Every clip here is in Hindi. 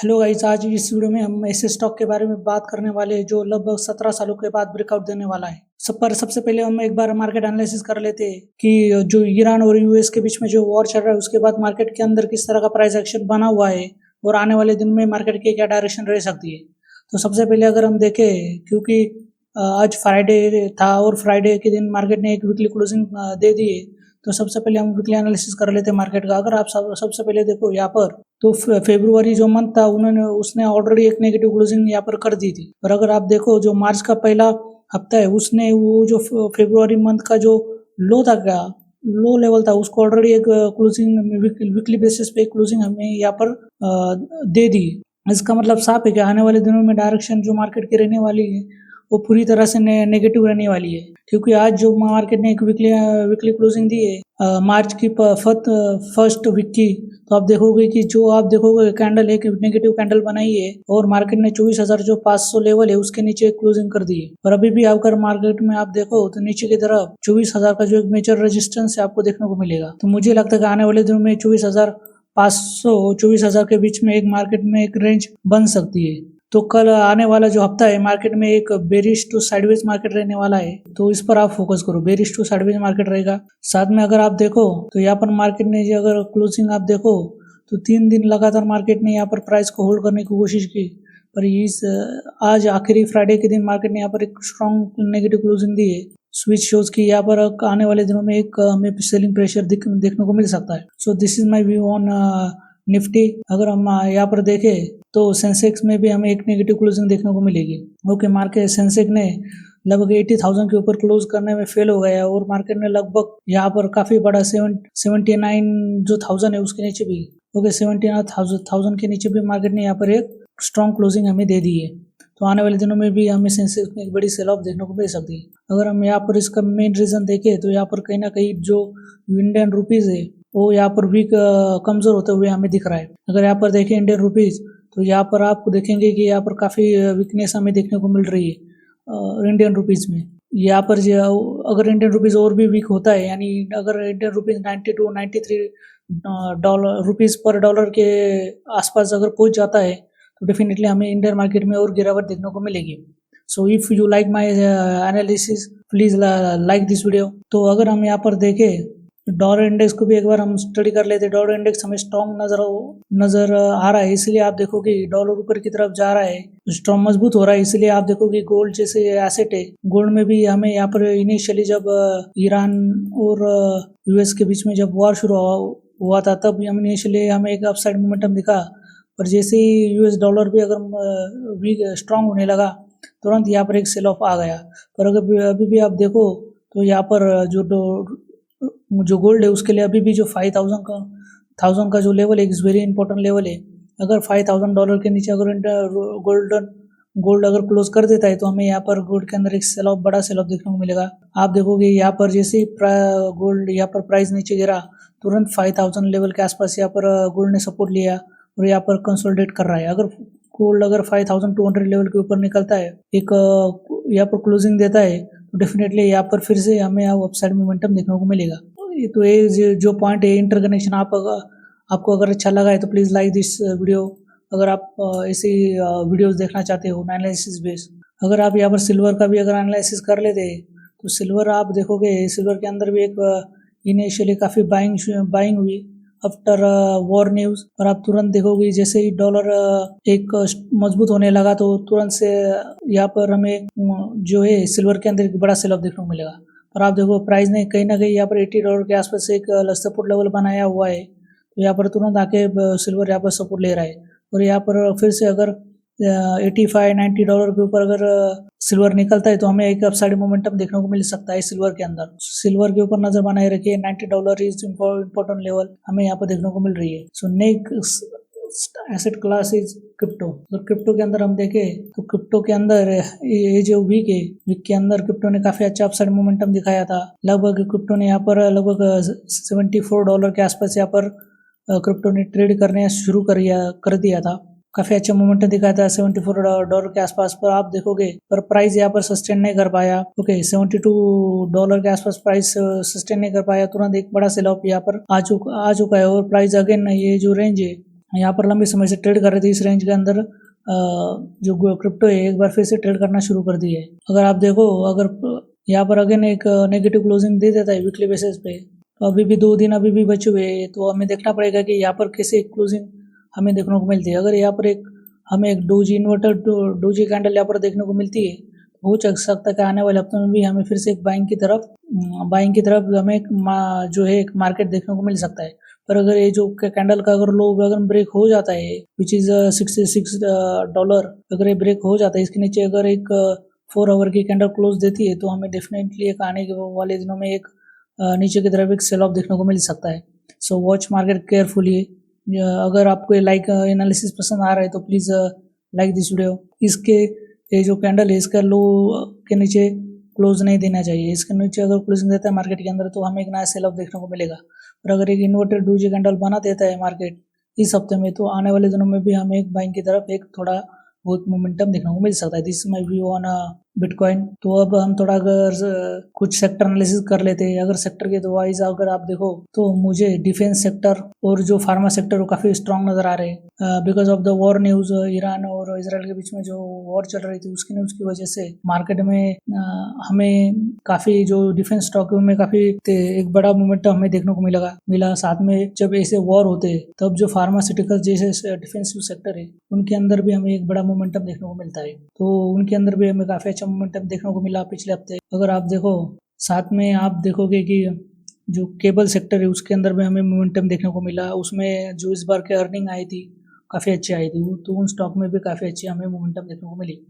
हेलो गाइस, आज इस वीडियो में हम ऐसे स्टॉक के बारे में बात करने वाले हैं जो लगभग 17 सालों के बाद ब्रेकआउट देने वाला है। सबसे पहले हम एक बार मार्केट एनालिसिस कर लेते हैं कि जो ईरान और यूएस के बीच में जो वॉर चल रहा है उसके बाद मार्केट के अंदर किस तरह का प्राइस एक्शन बना हुआ है और आने वाले दिन में मार्केट की क्या डायरेक्शन रह सकती है। तो सबसे पहले अगर हम देखें, क्योंकि आज फ्राइडे था और फ्राइडे के दिन मार्केट ने एक वीकली क्लोजिंग दे दी है, तो सबसे पहले हम वीकली एनालिसिस कर लेते हैं मार्केट का। अगर आप सबसे पहले देखो यहाँ पर, तो फरवरी जो मंथ था उसने ऑलरेडी एक नेगेटिव क्लोजिंग यहाँ पर कर दी थी। और अगर आप देखो जो मार्च का पहला हफ्ता है उसने वो जो फरवरी मंथ का जो लो था, क्या लो लेवल था, उसको ऑलरेडी एक क्लोजिंग वीकली बेसिस पे क्लोजिंग हमें यहाँ पर दे दी। इसका मतलब साफ है कि आने वाले दिनों में डायरेक्शन जो मार्केट की रहने वाली है वो पूरी तरह से नेगेटिव रहने वाली है। क्योंकि आज जो मार्केट ने एक वीकली क्लोजिंग दी है मार्च की फर्स्ट वीक की, तो आप देखोगे कि जो आप देखोगे कैंडल एक नेगेटिव कैंडल बनाई है और मार्केट ने 24,000 जो 500 लेवल है उसके नीचे क्लोजिंग कर दी है। और अभी भी अगर मार्केट में आप देखो तो नीचे की तरफ 24,000 का जो एक मेजर रेजिस्टेंस है आपको देखने को मिलेगा। तो मुझे लगता है कि आने वाले दिनों में 24,500 24,000 के बीच में एक मार्केट में एक रेंज बन सकती है। तो कल आने वाला जो हफ्ता है मार्केट में एक बेरिश टू साइडवेज मार्केट रहने वाला है, तो इस पर आप फोकस करो। बेरिश टू साइडवेज मार्केट रहेगा। साथ में अगर आप देखो तो यहाँ पर मार्केट ने जो अगर क्लोजिंग आप देखो तो 3 दिन लगातार मार्केट ने यहाँ पर प्राइस को होल्ड करने की कोशिश की, पर इस आज आखिरी फ्राइडे के दिन मार्केट ने यहाँ पर एक स्ट्रॉन्ग नेगेटिव क्लोजिंग दी है। स्विच शोज की यहाँ पर आने वाले दिनों में एक हमें सेलिंग प्रेशर देखने को मिल सकता है। So this is my view on Nifty. अगर हम यहाँ पर देखें तो सेंसेक्स में भी हमें एक नेगेटिव क्लोजिंग देखने को मिलेगी। ओके, मार्केट सेंसेक्स ने लगभग 80,000 के ऊपर क्लोज करने में फेल हो गया और मार्केट ने लगभग यहाँ पर काफी बड़ा 79 जो 1000 है उसके नीचे भी, ओके 79,000 के नीचे भी मार्केट ने यहाँ पर एक स्ट्रॉन्ग क्लोजिंग हमें दे दी है। तो आने वाले दिनों में भी हमें सेंसेक्स में एक बड़ी सेल ऑफ देखने को मिल सकती है। अगर हम यहाँ पर इसका मेन रीजन देखें तो यहाँ पर कहीं ना कहीं जो इंडियन रुपीज है वो यहाँ पर वीक कमजोर होते हुए हमें दिख रहा है। अगर यहाँ पर देखें इंडियन रुपीज, तो यहाँ पर आप देखेंगे कि यहाँ पर काफी वीकनेस हमें देखने को मिल रही है इंडियन रुपीज में। यहाँ पर अगर इंडियन रुपीज और भी वीक होता है, यानी अगर Indian rupees 92 93 dollar rupees per dollar के आसपास अगर पहुंच जाता है तो डेफिनेटली हमें इंडियन मार्केट में और गिरावट देखने को मिलेगी। So if you like my analysis please like this video. तो अगर हम यहाँ पर देखें डॉलर इंडेक्स को भी एक बार हम स्टडी कर लेते हैं। डॉलर इंडेक्स हमें स्ट्रॉन्ग नजर आ रहा है, इसलिए आप देखोगे डॉलर ऊपर की तरफ जा रहा है, स्ट्रॉन्ग मजबूत हो रहा है। इसलिए आप देखोगे गोल्ड जैसे एसेट है, गोल्ड में भी हमें यहाँ पर इनिशियली जब ईरान और यूएस के बीच में जब वॉर शुरू हुआ था तब इनिशियली हमें एक अपसाइड मोमेंटम दिखा, पर जैसे ही यूएस डॉलर भी अगर वीक स्ट्रॉन्ग होने लगा तुरंत यहाँ पर एक सेल ऑफ आ गया। पर अगर अभी भी आप देखो तो यहाँ पर जो गोल्ड है उसके लिए अभी भी जो 5,000 का जो लेवल है इज वेरी इंपॉर्टेंट लेवल है। अगर $5,000 के नीचे अगर गोल्ड अगर क्लोज कर देता है तो हमें यहाँ पर गोल्ड के अंदर एक बड़ा सेल ऑफ देखने को मिलेगा। आप देखोगे यहाँ पर जैसे ही गोल्ड यहाँ पर प्राइस नीचे गिरा तुरंत 5,000 लेवल के आसपास यहाँ पर गोल्ड ने सपोर्ट लिया और यहाँ पर कंसोलिडेट कर रहा है। अगर गोल्ड अगर 5,200 लेवल के ऊपर निकलता है, एक यहाँ पर क्लोजिंग देता है, तो डेफिनेटली यहाँ पर फिर से हमें अपसाइड मोमेंटम देखने को मिलेगा। तो ये जो पॉइंट है इंटरकनेक्शन, आपको अगर अच्छा लगा है तो प्लीज़ लाइक दिस वीडियो। अगर आप ऐसी वीडियोस देखना चाहते हो एनालिसिस बेस। अगर आप यहाँ पर सिल्वर का भी अगर एनालिसिस कर लेते हैं तो सिल्वर आप देखोगे सिल्वर के अंदर भी एक इनिशियली काफ़ी बाइंग हुई आफ्टर वॉर न्यूज़, और आप तुरंत देखोगे जैसे ही डॉलर एक मजबूत होने लगा तो तुरंत से यहाँ पर हमें जो है सिल्वर के अंदर एक बड़ा सेल ऑफ देखने को मिलेगा। और आप देखो प्राइस ने कहीं ना कहीं यहाँ पर $80 के आसपास एक सपोर्ट लेवल बनाया हुआ है, तो यहाँ पर तुरंत आके सिल्वर यहाँ पर सपोर्ट ले रहा है। और यहाँ पर फिर से अगर $85-90 के ऊपर अगर सिल्वर निकलता है तो हमें एक अपसाइड मोमेंटम देखने को मिल सकता है सिल्वर के अंदर। सिल्वर के ऊपर नजर बनाए रखिए, $90 इज इम्पोर्टेंट लेवल हमें यहाँ पर देखने को मिल रही है। So next asset class is crypto. तो क्रिप्टो के अंदर हम देखें तो क्रिप्टो के अंदर ये जो वीक है, वीक के अंदर क्रिप्टो ने काफी अच्छा अपसाइड मोमेंटम दिखाया था। लगभग क्रिप्टो ने यहाँ पर लगभग $74 के आसपास यहाँ पर क्रिप्टो ने ट्रेड करने शुरू कर दिया था। काफी अच्छा मोमेंटम दिखाया था $74 के आसपास, पर आप देखोगे पर प्राइस यहाँ पर सस्टेन नहीं कर पाया। ओके, $72 के आसपास प्राइस सस्टेन नहीं कर पाया, तुरंत एक बड़ा सेल ऑफ यहाँ पर आ चुका है और प्राइस अगेन ये जो रेंज है यहाँ पर लंबे समय से ट्रेड कर रहे थे इस रेंज के अंदर। जो क्रिप्टो है एक बार फिर से ट्रेड करना शुरू कर दी है। अगर आप देखो, अगर यहाँ पर अगेन एक नेगेटिव क्लोजिंग दे देता है वीकली बेसिस पे, तो अभी भी 2 दिन अभी भी बचे हुए हैं, तो हमें देखना पड़ेगा कि यहाँ पर कैसे क्लोजिंग हमें देखने को मिलती है। अगर यहाँ पर हमें एक डोजी इन्वर्टर डोजी कैंडल यहाँ पर देखने को मिलती है, हो सकता है कि आने वाले हफ्तों में भी हमें फिर से एक बाइंग की तरफ हमें जो है एक मार्केट देखने को मिल सकता है। पर अगर ये जो कैंडल का अगर लो अगर ब्रेक हो जाता है, विच इज़ $66, अगर ये ब्रेक हो जाता है, इसके नीचे अगर एक 4 आवर की कैंडल क्लोज देती है, तो हमें डेफिनेटली एक आने के वाले दिनों में एक नीचे की तरफ एक सेल ऑफ देखने को मिल सकता है। So watch market carefully. अगर आपको लाइक एनालिसिस पसंद आ रहा है तो प्लीज़ लाइक दिस वीडियो। इसके ये जो कैंडल है इसका लो के नीचे क्लोज नहीं देना चाहिए। इसके नीचे अगर क्लोजिंग देता है मार्केट के अंदर, तो हमें एक नया सेल ऑफ देखने को मिलेगा। और अगर एक इन्वर्टेड डोजी कैंडल बना देता है मार्केट इस हफ्ते में, तो आने वाले दिनों में भी हमें एक बाइंग की तरफ एक थोड़ा बहुत मोमेंटम देखने को मिल सकता है। This my view on bitcoin. तो अब हम थोड़ा अगर कुछ सेक्टर एनालिसिस कर लेते हैं। अगर सेक्टर के तो वाइज अगर आप देखो, तो मुझे डिफेंस सेक्टर और जो फार्मा सेक्टर वो काफ़ी स्ट्रांग नज़र आ रहे हैं। Because of the war news, Iran और इसराइल के बीच में जो वॉर चल रही थी उसकी न्यूज़ की वजह से मार्केट में हमें काफ़ी जो डिफेंस स्टॉक में काफ़ी एक बड़ा मोमेंटम हमें देखने को मिला। साथ में जब ऐसे वॉर होते हैं तब जो फार्मास्यूटिकल जैसे डिफेंसिव सेक्टर है उनके अंदर भी हमें एक बड़ा मोमेंटम देखने को मिलता है। तो उनके अंदर भी हमें काफ़ी अच्छा मोमेंटम देखने को मिला पिछले हफ्ते। अगर आप देखो, साथ में आप देखोगे कि जो केबल सेक्टर है उसके अंदर भी हमें मोमेंटम देखने को मिला। उसमें जो इस बार की अर्निंग आई थी काफ़ी अच्छी आई थी, तो उन स्टॉक में भी काफ़ी अच्छी हमें मोमेंटम देखने को मिली।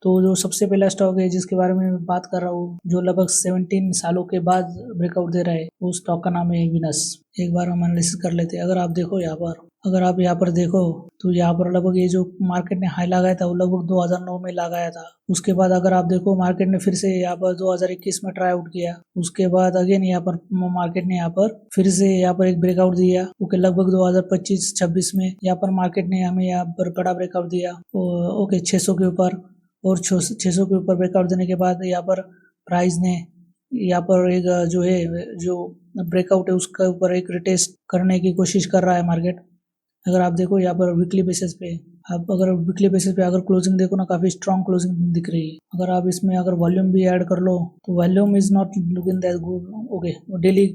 तो जो सबसे पहला स्टॉक है जिसके बारे में मैं बात कर रहा हूँ, जो लगभग 17 सालों के बाद ब्रेकआउट दे रहा है, वो स्टॉक का नाम है विनस। एक बार हम एनालिसिस कर लेते हैं। अगर आप देखो अगर आप यहाँ पर देखो, तो यहाँ पर लगभग ये जो मार्केट ने हाई लगाया था वो लगभग 2009 में लगाया था। उसके बाद अगर आप देखो मार्केट ने फिर से यहाँ पर 2021 में ट्राई आउट किया। उसके बाद अगेन यहाँ पर मार्केट ने यहाँ पर फिर से यहाँ पर एक ब्रेकआउट दिया। ओके, लगभग 2025-26 में यहाँ पर मार्केट ने हमें यहाँ पर बड़ा ब्रेकआउट दिया। ओके, 600 के ऊपर, और 600 के ऊपर ब्रेकआउट देने के बाद यहाँ पर प्राइस ने यहाँ पर एक जो ब्रेकआउट है उसके ऊपर एक रिटेस्ट करने की कोशिश कर रहा है मार्केट। अगर आप देखो यहाँ पर वीकली बेसिस पे, अगर क्लोजिंग देखो ना, काफ़ी स्ट्रॉन्ग क्लोजिंग दिख रही है। अगर आप इसमें अगर वॉल्यूम भी ऐड कर लो तो volume is not looking that good. Okay, daily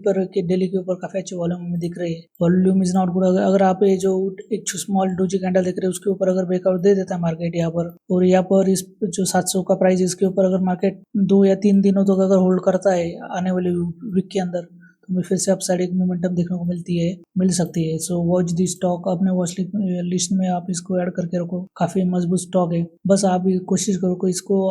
के ऊपर काफ़ी अच्छी वॉल्यूम हमें दिख रही है। Volume is not good. अगर आप ये जो एक स्मॉल डोजी कैंडल देख रहे हैं उसके ऊपर अगर ब्रेकआउट दे देता है मार्केट यहाँ पर, और यहाँ पर इस जो 700 का प्राइस इसके ऊपर अगर मार्केट 2 या 3 दिनों तक अगर होल्ड करता है आने वाले वीक के अंदर, तो हमें फिर से अपसाइड एक मोमेंटम देखने को मिल सकती है। So watch the stock. अपने वॉच लिस्ट में आप इसको ऐड करके रखो, काफ़ी मजबूत स्टॉक है। बस आप कोशिश करो कि इसको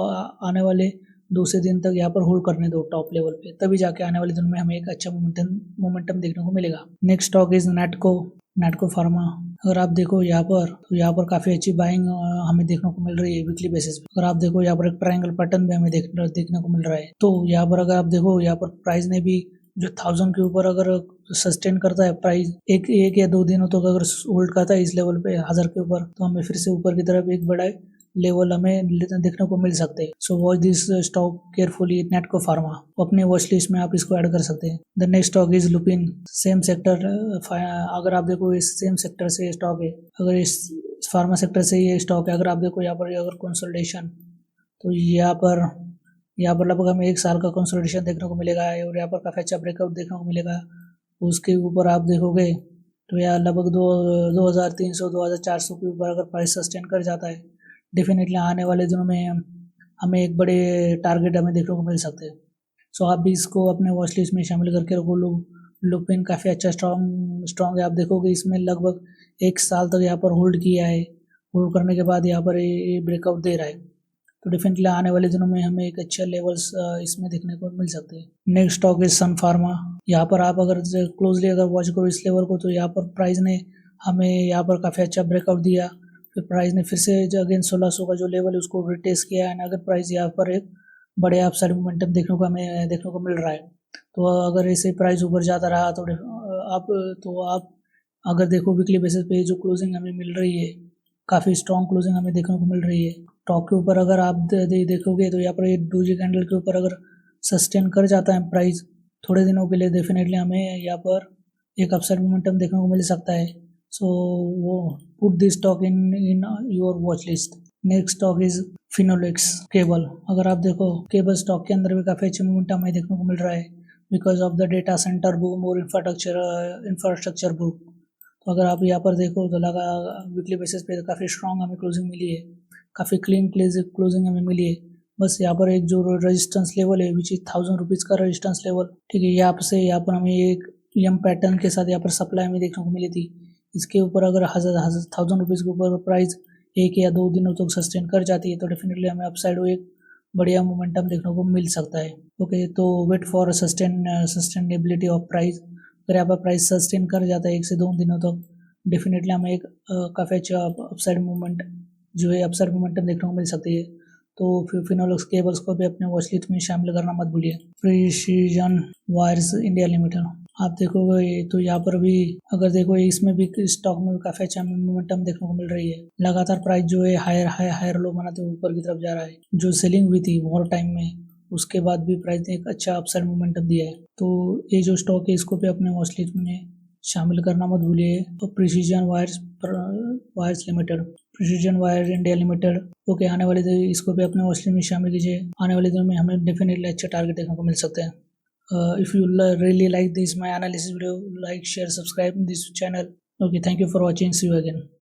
आने वाले 2 से दिन तक यहाँ पर होल्ड करने दो टॉप लेवल पे, तभी जाके आने वाले दिनों में हमें एक अच्छा मोमेंटम देखने को मिलेगा। Next stock is नेटको pharma. अगर आप देखो यहाँ पर, तो यहाँ पर काफ़ी अच्छी बाइंग हमें देखने को मिल रही है वीकली बेसिस पे। अगर आप देखो यहाँ पर एक ट्रायंगल पैटर्न भी हमें देखने को मिल रहा है। तो यहाँ पर अगर आप देखो, यहाँ पर प्राइस ने भी जो 1000 के ऊपर अगर सस्टेन करता है प्राइस एक या 2 दिनों तक अगर होल्ड करता है इस लेवल पे 1000 के ऊपर, तो हमें फिर से ऊपर की तरफ एक बड़ा लेवल हमें देखने को मिल सकते हैं। So watch this stock carefully. नेटको pharma अपने वॉच लिस्ट में आप इसको ऐड कर सकते हैं। The next stock is Lupin. Same sector. अगर आप देखो इस सेम सेक्टर से स्टॉक है, अगर इस फार्मा सेक्टर से ये स्टॉक है। अगर आप देखो यहाँ पर अगर कंसोलिडेशन, तो यहाँ पर लगभग हमें 1 साल का कंसोलिडेशन देखने को मिलेगा, और यहाँ पर काफ़ी अच्छा ब्रेकआउट देखने को मिलेगा। उसके ऊपर आप देखोगे तो यहाँ लगभग 2300 2400 के ऊपर अगर प्राइस सस्टेन कर जाता है, डेफिनेटली आने वाले दिनों में हमें एक बड़े टारगेट हमें देखने को मिल सकते हैं। सो आप भी इसको अपने वॉच लिस्ट में शामिल करके रखो। लुपिन काफ़ी अच्छा स्ट्रॉन्ग है। आप देखोगे इसमें लगभग 1 साल तक यहाँ पर होल्ड किया है। होल्ड करने के बाद यहाँ पर ये ब्रेकआउट दे रहा है, तो डेफिनेटली आने वाले दिनों में हमें एक अच्छा लेवल्स इसमें देखने को मिल सकते हैं। Next stock is Sun Pharma. यहाँ पर आप अगर क्लोजली अगर वॉच करो इस लेवल को, तो यहाँ पर प्राइस ने हमें यहाँ पर काफ़ी अच्छा ब्रेकआउट दिया। फिर प्राइस ने फिर से अगेन 1600 का जो लेवल है उसको रिटेस्ट किया है। अगर प्राइस यहाँ पर एक बड़े अपसाइड मोमेंटम हमें देखने को मिल रहा है। तो अगर ऐसे प्राइस ऊपर जाता रहा तो आप अगर देखो वीकली बेसिस पे जो क्लोजिंग हमें मिल रही है, काफ़ी स्ट्रॉन्ग क्लोजिंग हमें देखने को मिल रही है। टॉप के ऊपर अगर आप देखोगे तो यहाँ पर ये डोजी कैंडल के ऊपर अगर सस्टेन कर जाता है प्राइस थोड़े दिनों के लिए, डेफिनेटली हमें यहाँ पर एक अपसाइड मोमेंटम देखने को मिल सकता है। सो वो put this stock in your watch list. Next stock is Finolex cable. अगर आप देखो केबल स्टॉक के अंदर भी काफ़ी अच्छी मोमेंटम हमें देखने को मिल रहा है because of the data centre boom और इंफ्रास्ट्रक्चर बूम। तो अगर आप यहाँ पर देखो तो लगा वीकली बेसिस पे काफ़ी स्ट्रॉन्ग हमें क्लोजिंग मिली है, काफ़ी क्लीन क्लोजिंग हमें मिली है। बस यहाँ पर एक जो रेजिस्टेंस लेवल है विच इज 1000 रुपीज़ का रेजिस्टेंस लेवल, ठीक है, यहाँ पर हमें एक यम पैटर्न के साथ यहाँ पर सप्लाई हमें देखने को मिली थी। इसके ऊपर अगर 1000 रुपीज़ के ऊपर प्राइस 1 या 2 दिनों तक सस्टेन कर जाती है तो डेफिनेटली हमें अपसाइड एक बढ़िया मोमेंटम देखने को मिल सकता है। ओके, तो weight for sustainability of price. अगर यहाँ पर प्राइस सस्टेन कर जाता है 1 से 2 दिनों तक डेफिनेटली हमें एक काफ़ी अच्छा अपसाइड मूवमेंट जो है अपसाइड मोमेंटम देखने को मिल सकती है। तो फिनोलेक्स केबल्स को भी अपने वॉच लिस्ट में शामिल करना मत भूलिए। प्रिसीजन वायर्स इंडिया लिमिटेड, आप देखोगे तो यहाँ पर भी अगर देखो इसमें भी स्टॉक में काफ़ी अच्छा मोमेंटम देखने को मिल रही है। लगातार प्राइस जो है हायर लो बनाते हुए ऊपर की तरफ जा रहा है। जो सेलिंग हुई थी वॉर टाइम में उसके बाद भी प्राइस ने एक अच्छा अपसाइड मोमेंटम दिया है। तो ये जो स्टॉक है इसको भी अपने वॉच लिस्ट में शामिल करना मत भूलिए। तो precision wires limited, precision wire India limited, okay, आने वाले दिन इसको भी अपने वॉच लिस्ट में शामिल कीजिए। आने वाले दिनों में हमें डेफिनेटली अच्छे टारगेट देखने को मिल सकते हैं। If you really like this my analysis video, like, share, subscribe this channel. Okay, thank you for watching. See you again.